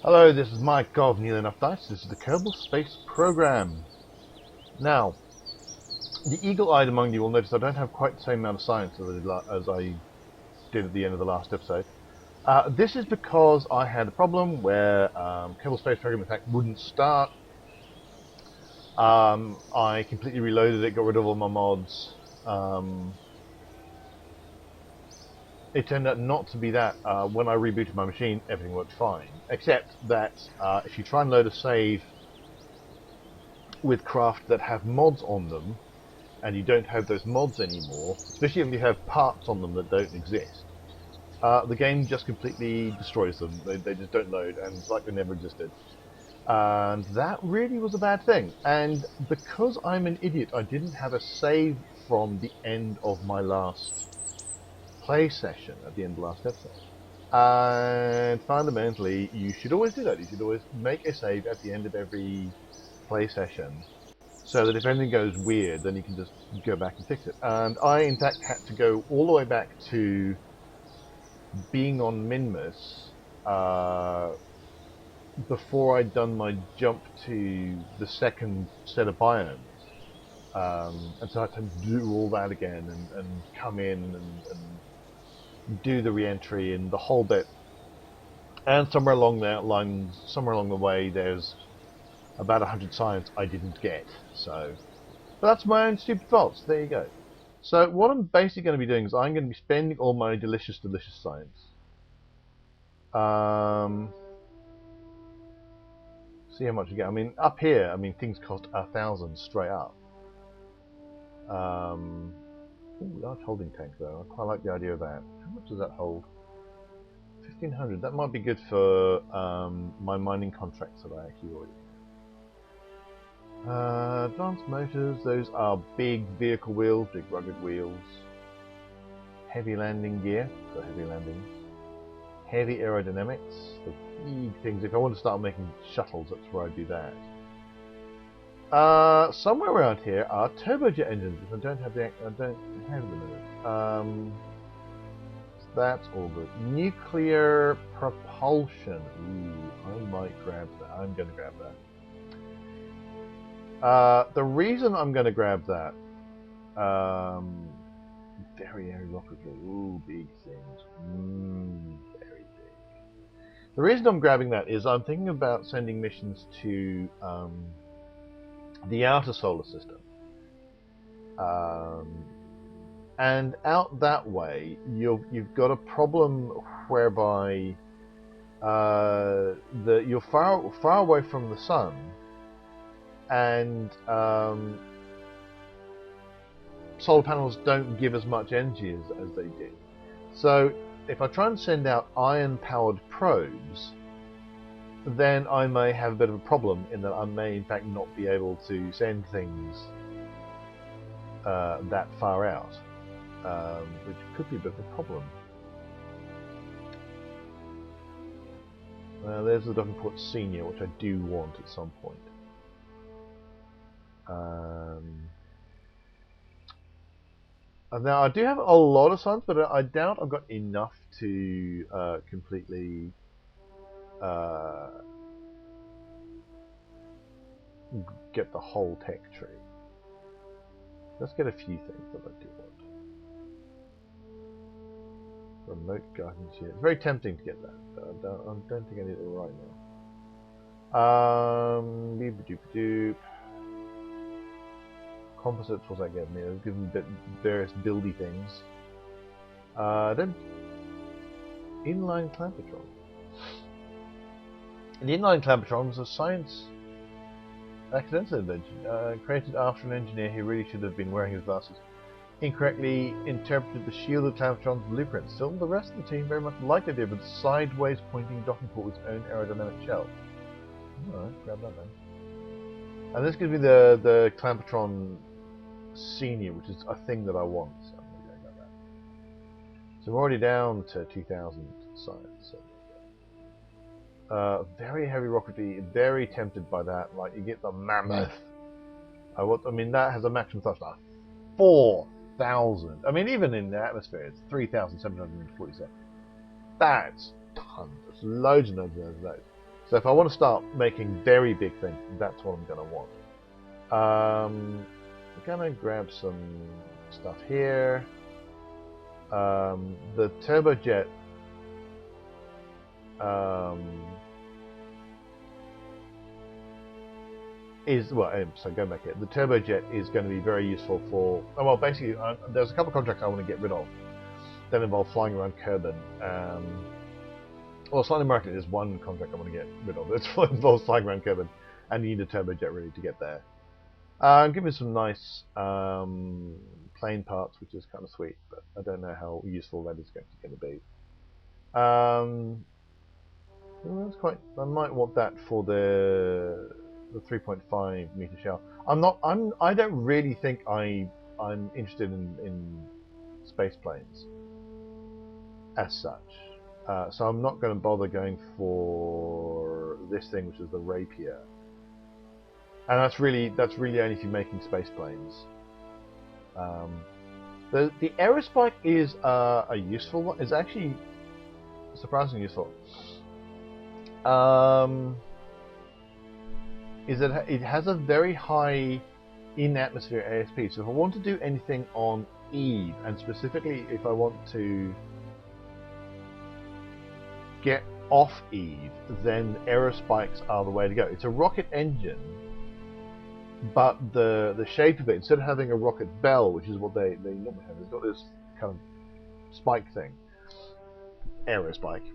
Hello, this is Mike of Neil Enough Dice. This is the Kerbal Space Program. Now, the eagle-eyed among you will notice I don't have quite the same amount of science as I did at the end of the last episode. This is because I had a problem where Kerbal Space Program, in fact, wouldn't start. I completely reloaded it, got rid of all my mods. It turned out not to be that. When I rebooted my machine, everything worked fine. Except that if you try and load a save with craft that have mods on them, and you don't have those mods anymore, especially if you have parts on them that don't exist, the game just completely destroys them. They just don't load, and it's like they never existed. And that really was a bad thing. And because I'm an idiot, I didn't have a save from the end of my last play session, at the end of the last episode. And fundamentally, you should always do that. You should always make a save at the end of every play session, so that if anything goes weird, then you can just go back and fix it. And I, in fact, had to go all the way back to being on Minmus before I'd done my jump to the second set of biomes. And so I had to do all that again and come in and do the re-entry and the whole bit. And somewhere along that line, somewhere along the way, there's about 100 science I didn't get. So, but that's my own stupid faults. There you go. So what I'm basically going to be doing is I'm going to be spending all my delicious science. See how much you get. I mean, up here, I mean, things cost 1,000 straight up. Ooh, large holding tank though. I quite like the idea of that. How much does that hold? 1,500. That might be good for my mining contracts that I actually already advanced motors, those are big vehicle wheels, big rugged wheels. Heavy landing gear, for heavy landings. Heavy aerodynamics, the big things. If I want to start making shuttles, that's where I do that. Somewhere around here are turbojet engines, which I don't have the minute. So that's all good. Nuclear propulsion. Ooh, I might grab that. I'm going to grab that. The reason I'm going to grab that, very airy rocketry, ooh, big things, very big. The reason I'm grabbing that is I'm thinking about sending missions to the outer solar system, and out that way you've got a problem whereby you're far away from the sun. And solar panels don't give as much energy as they do. So if I try and send out iron-powered probes, then I may have a bit of a problem in that I may in fact not be able to send things that far out, which could be a bit of a problem. There's the docking port senior, which I do want at some point. Now I do have a lot of science, but I doubt I've got enough to completely get the whole tech tree. Let's get a few things that I do want. Remote guidance here. It's very tempting to get that, but I don't think I need it right now. Beep-a-doop-a-doop. Composites, what's that give me? It'll give me various buildy things. Then inline clampetron. The inline clampetron was a science accidental invention created after an engineer who really should have been wearing his glasses incorrectly interpreted the shielded clampetron's blueprint. Still, the rest of the team very much liked the idea of a sideways pointing docking port with its own aerodynamic shell. Alright, grab that then. And this gives me the clampetron senior, which is a thing that I want. So I'm going to go that. So I'm already down to 2,000 science. So. Very heavy rocketry. Very tempted by that. Like you get the mammoth. I mean that has a maximum thrust of 4,000. I mean even in the atmosphere it's 3,747. That's tons. There's loads and loads of those. So if I want to start making very big things, that's what I'm going to want. I'm going to grab some stuff here. The turbojet so go back here. The turbojet is going to be very useful for, well, basically, there's a couple of contracts I want to get rid of that involve flying around Kerbal. Well, slightly market is one contract I want to get rid of. It involves flying around Kerbal, and you need a turbojet ready to get there. Give me some nice plane parts, which is kind of sweet, but I don't know how useful that is going to be. Well, that's quite. I might want that for the 3.5 meter shell. I don't really think I'm interested in space planes as such. So I'm not going to bother going for this thing, which is the Rapier. And that's really only if you're making space planes. The Aerospike is a useful one. It's actually surprisingly useful. Is that it has a very high in-atmosphere ASP. So if I want to do anything on Eve, and specifically if I want to get off Eve, then Aerospikes are the way to go. It's a rocket engine, but the shape of it, instead of having a rocket bell, which is what they normally have, it's got this kind of spike thing, Aerospike,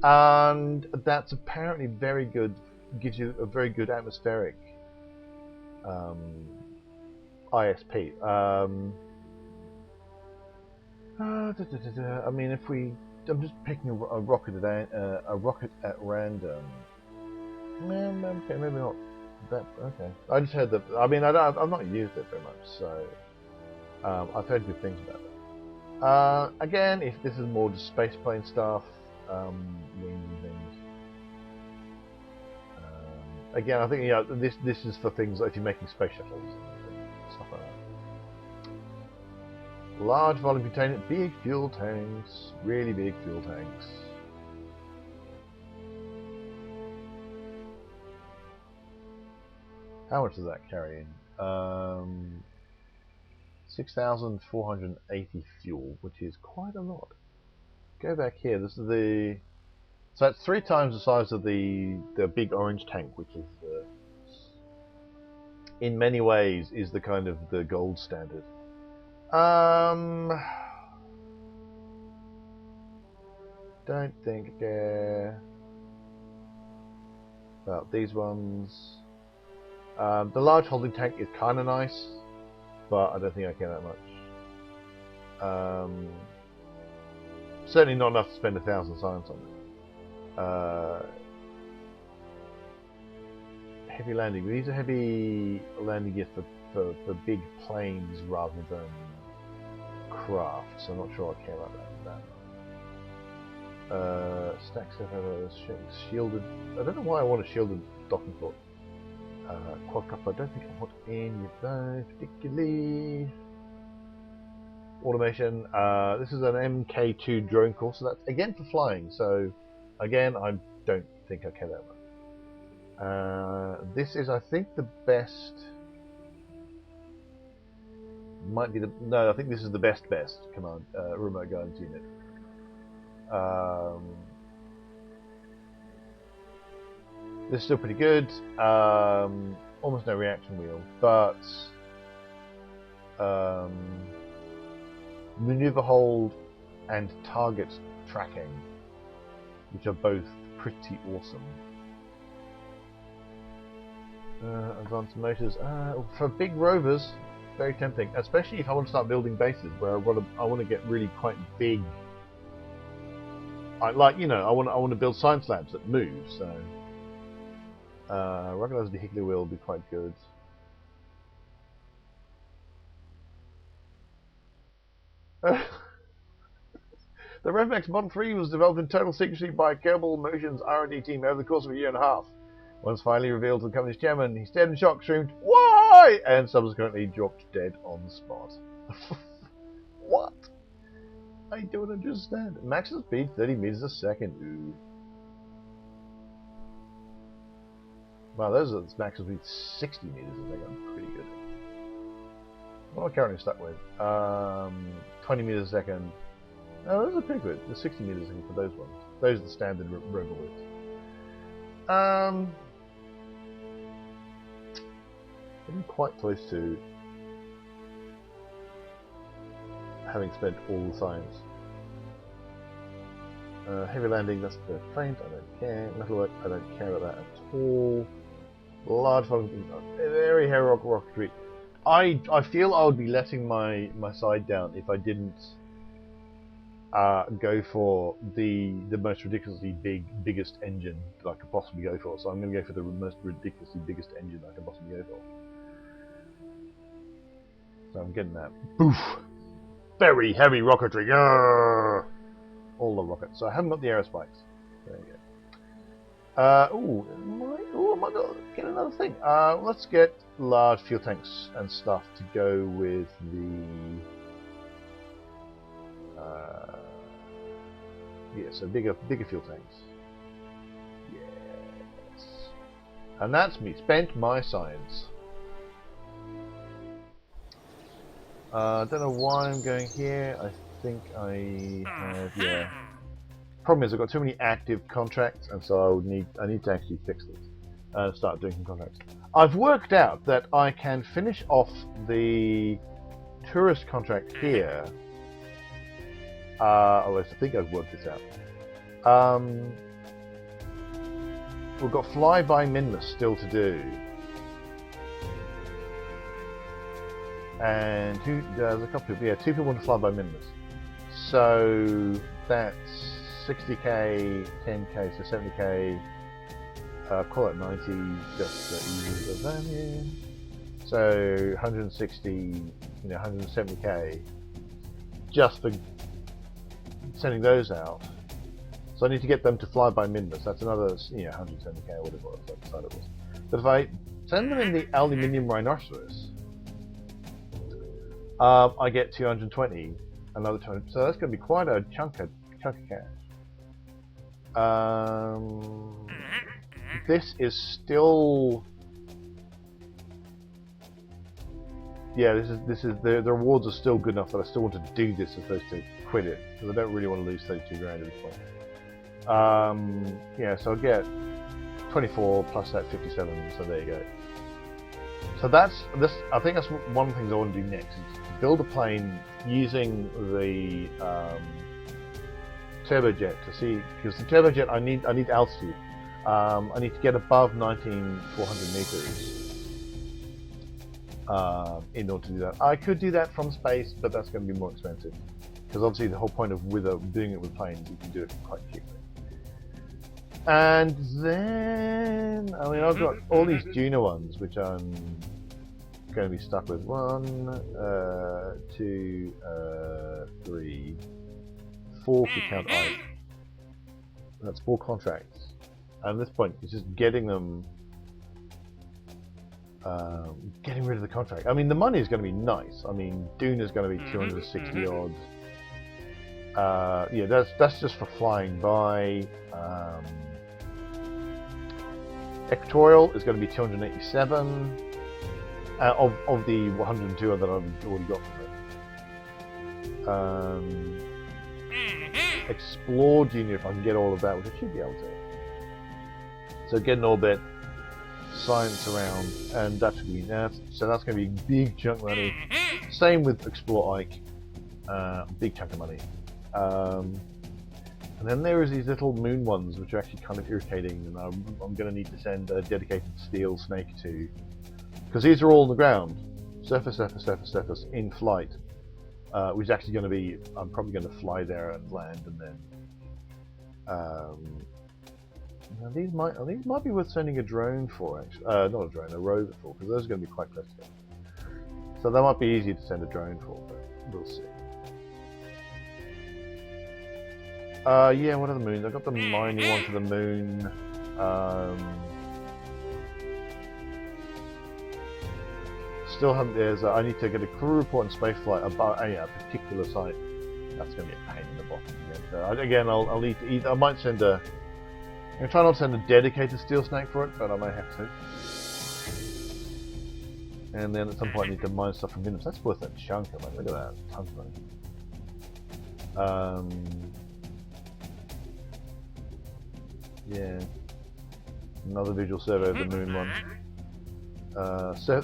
and that's apparently very good. Gives you a very good atmospheric ISP. I mean, I'm just picking a rocket at random. Okay, maybe not that. Okay, I just heard that. I mean, I've not used it very much, so I've heard good things about it. Again, if this is more just space plane stuff, wings and things. Again, I think this is for things like if you're making space shuttles and stuff like that. Large volume container, big fuel tanks, really big fuel tanks. How much does that carry in? 6,480 fuel, which is quite a lot. Go back here. This is so it's 3 times the size of the big orange tank, which is in many ways is the kind of the gold standard. Don't think I care about these ones. The large holding tank is kind of nice, but I don't think I care that much. Certainly not enough to spend 1,000 science on it. Heavy landing. These are heavy landing gear for big planes rather than craft, so I'm not sure I care about that. Stacks of shielded. I don't know why I want a shielded docking port. Quadcopter. I don't think I want any of those particularly. Automation. This is an MK2 drone course, so that's again for flying. So again, I don't think I care that much. This is, I think, the best. Might be the no. I think this is the best command remote guidance unit. This is still pretty good. Almost no reaction wheel, but maneuver hold and target tracking, which are both pretty awesome. Advanced motors for big rovers, very tempting, especially if I want to start building bases where I want to get really quite big. I want to build science labs that move. So ruggedized vehicular wheel will be quite good. The RevMax Model 3 was developed in total secrecy by Kerbal Motion's R&D team over the course of a year and a half. Once finally revealed to the company's chairman, he stared in shock, screamed, "Why?" and subsequently dropped dead on the spot. What? I don't understand. Maximum speed 30 meters a second. Ooh. Wow, those are maximum speed 60 meters a second. Pretty good. What am I currently stuck with? 20 meters a second. Oh, those are pretty good. The 60 meters a second for those ones. Those are the standard rover widths. Getting quite close to having spent all the science. Heavy landing, that's the faint, I don't care. Metalwork, I don't care about that at all. Large volume, very heavy rocketry. I feel I would be letting my side down if I didn't go for the most ridiculously biggest engine that I could possibly go for. So I'm going to go for the most ridiculously biggest engine I can possibly go for. So I'm getting that. Boof! Very heavy rocketry. Grrr! All the rockets. So I haven't got the aerospikes. There you go. I might get another thing. Let's get large fuel tanks and stuff to go with the. Yeah, so bigger fuel tanks. Yes. And that's me. Spent my science. Don't know why I'm going here. I think I have, yeah. Problem is I've got too many active contracts, and so I need to actually fix this and start doing some contracts. I've worked out that I can finish off the tourist contract here. At least I think I've worked this out. We've got flyby Minmus still to do. And there's a couple of, two people want to fly by Minmus. So that's 60k, 10k, so 70k. Call it 90, just to use the value. So 160, 170k, just for sending those out. So I need to get them to fly by Minmus. That's another, 170k or whatever it was. But if I send them in the aluminium rhinoceros, I get 220, another 200. So that's going to be quite a chunk of cash. This is still, this is the rewards are still good enough that I still want to do this as opposed to quit it, because I don't really want to lose 32 grand at this point. So I'll get 24 plus that 57. So there you go. So that's this. I think that's one of the things I want to do next. Is build a plane using the turbojet to see, because the turbojet I need altitude. I need to get above 19,400 meters in order to do that. I could do that from space, but that's going to be more expensive, because obviously the whole point of doing it with planes, you can do it quite cheaply. And then, I've got all these Juno ones, which I'm going to be stuck with. 1, 2, 3, 4 if you count Ike. That's 4 contracts. And at this point, it's just getting them, getting rid of the contract. The money is going to be nice. Dune is going to be 260 odd. That's just for flying by. Equatorial is going to be 287 of the 102 that I've already got from it. Explore Junior, if I can get all of that, which I should be able to. So get an orbit, science around, and that should be that. So that's going to be a big chunk of money. Same with Explore Ike, big chunk of money. And then there is these little moon ones, which are actually kind of irritating, and I'm going to need to send a dedicated steel snake to, because these are all on the ground, surface, in flight, which is actually going to be, I'm probably going to fly there and land, and then, these might be worth sending a drone for, actually, not a drone, a rover for, because those are going to be quite close together. So that might be easy to send a drone for, but we'll see. What are the moons? I've got the mining one for the moon. Still haven't. I need to get a crew report and spaceflight about a particular site. That's going to be a pain in the bottom again. So again, I'll need to. I might send a I'm going to try not to send a dedicated steel snake for it, but I may have to. And then at some point I need to mine stuff from minerals. That's worth a chunk of money. Look at that. Tons of money. Yeah. Another visual survey of the moon one.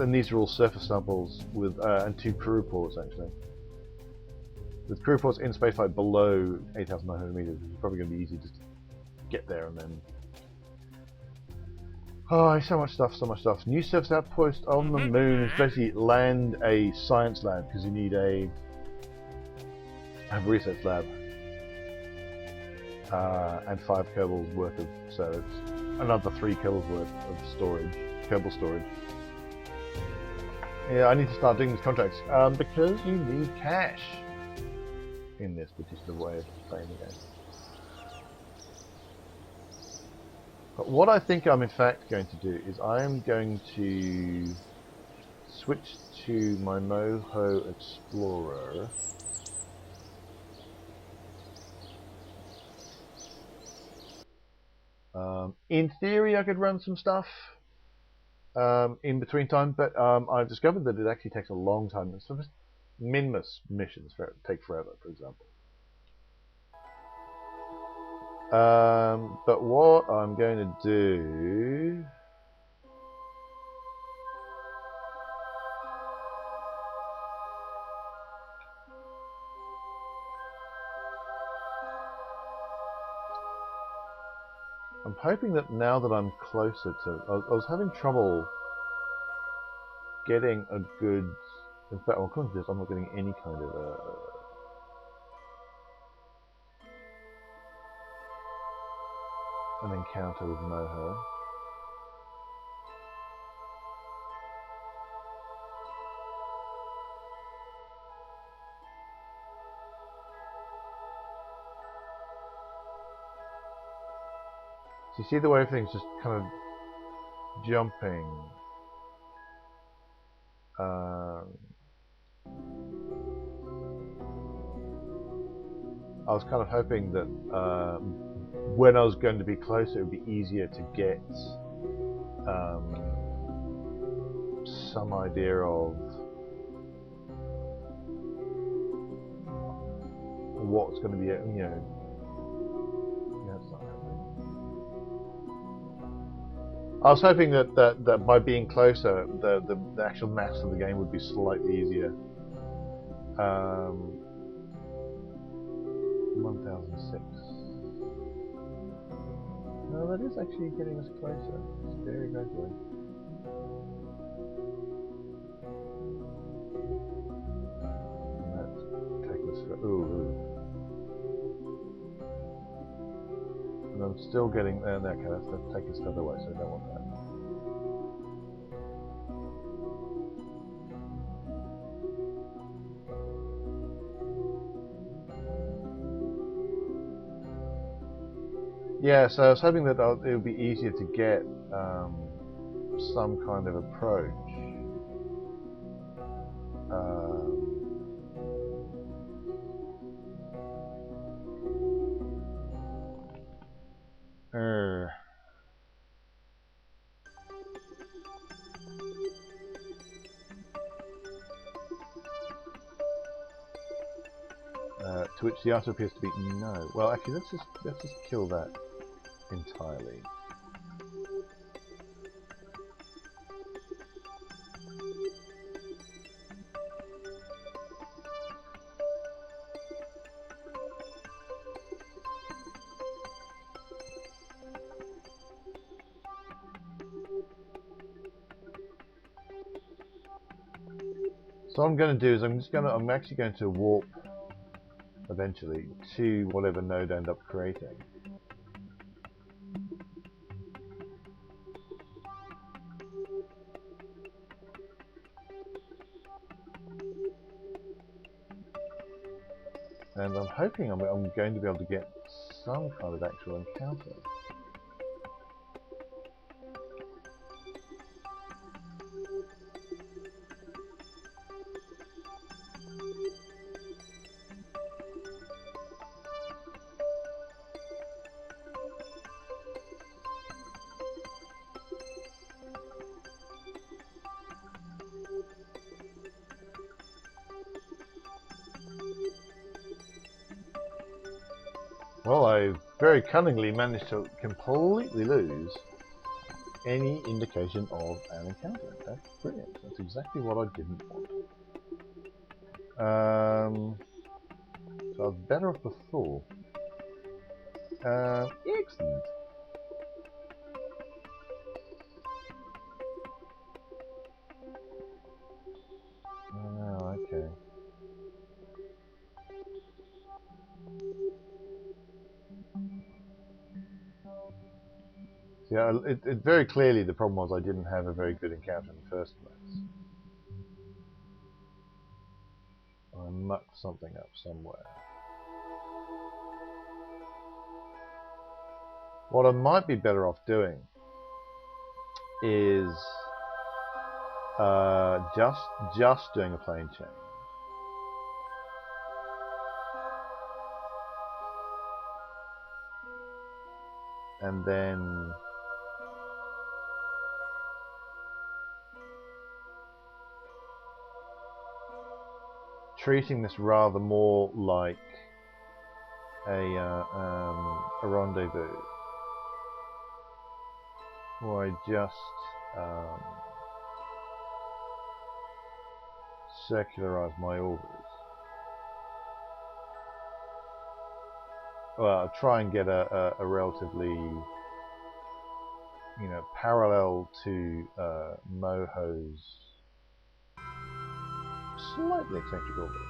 And these are all surface samples with and 2 crew reports actually. With crew reports in spaceflight below 8,900 meters, which is probably going to be easy just to get there and then. Oh, so much stuff, so much stuff. New surface outpost on the moon is basically land a science lab because you need a research lab and 5 Kerbals worth of, so it's another 3 Kerbals worth of storage, Kerbal storage. Yeah, I need to start doing these contracts because you need cash in this particular way of playing the game. But what I think I'm in fact going to do is I am going to switch to my Moho Explorer. In theory I could run some stuff in between time, but I've discovered that it actually takes a long time. And some Minmus missions take forever, for example. But what I'm going to do I'm hoping that now that I'm closer to I was having trouble getting a good, in fact, well, according to this I'm not getting any kind of an encounter with Moho. So you see the way everything's just kind of jumping. I was kind of hoping that when I was going to be closer, it would be easier to get some idea of what's going to be, you know. Yeah, it's not happening. I was hoping that by being closer, the actual maths of the game would be slightly easier. 1006. No, that is actually getting us closer. It's very gradually. And that's taking us for ooh. And I'm still getting there. Okay, that's taking us further away, so I don't want that. Yeah, so I was hoping that it would be easier to get some kind of approach. To which the answer appears to be no. Well, actually, let's just kill that entirely. So what I'm going to do is I'm actually going to warp eventually to whatever node I end up creating. And I'm hoping I'm going to be able to get some kind of actual encounter. Well, I very cunningly managed to completely lose any indication of an encounter. That's brilliant. That's exactly what I didn't want. So I was better off before. Excellent. Oh, okay. Yeah, it very clearly the problem was I didn't have a very good encounter in the first place. I mucked something up somewhere. What I might be better off doing is just doing a plane change. And then treating this rather more like a rendezvous, where I just circularize my orbiters. Well, I'll try and get a relatively, parallel to Moho's slightly eccentric orbit.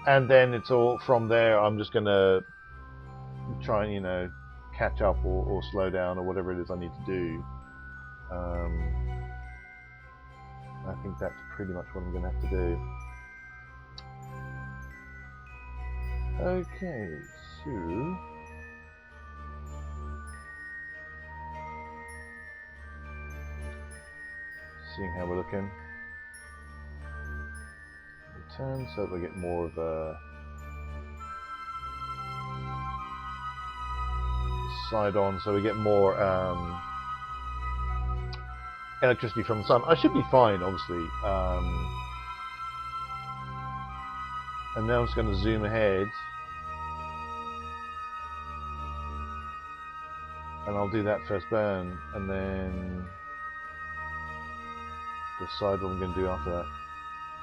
And then it's all from there. I'm just going to try and, catch up or slow down or whatever it is I need to do. I think that's pretty much what I'm going to have to do. Okay, so seeing how we're looking. Return so that we get more of a side on, so we get more electricity from the sun. I should be fine, obviously. And now I'm just going to zoom ahead. And I'll do that first burn, and then decide what I'm going to do after that.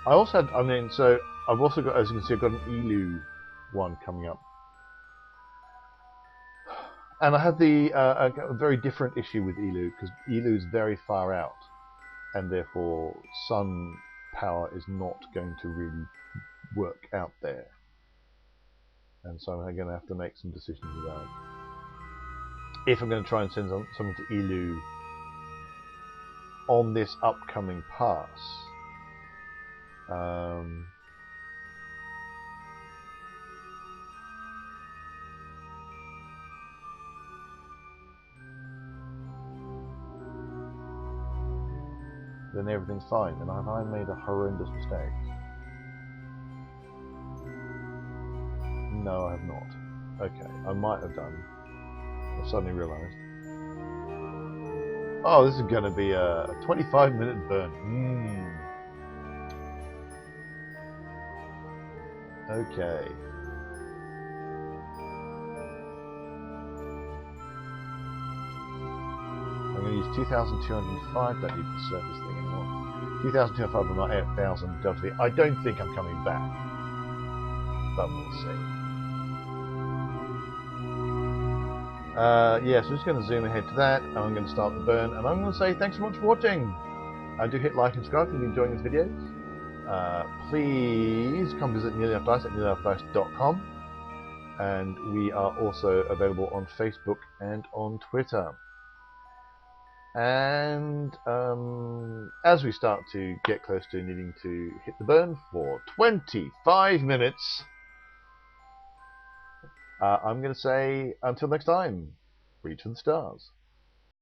I also had, so I've also got, as you can see, I've got an ELU one coming up. And I have a very different issue with ELU, because ELU is very far out, and therefore sun power is not going to really work out there. And so I'm going to have to make some decisions about if I'm going to try and send something to ELU on this upcoming pass. Then everything's fine, and have I made a horrendous mistake? No, I have not. Okay, I might have done. I suddenly realised. Oh, this is going to be a 25-minute burn. Okay. I'm going to use 2,205. Don't need to surface thing anymore. 2,205 and not 8,000 Delta V. I don't think I'm coming back, but we'll see. Yeah, so I'm just going to zoom ahead to that, and I'm going to start the burn, and I'm going to say thanks so much for watching. Do hit like and subscribe if you've been enjoying this video. Please come visit Nearly Enough Dice at nearlyenoughdice.com, and we are also available on Facebook and on Twitter. And as we start to get close to needing to hit the burn for 25 minutes, I'm going to say until next time, reach for the stars.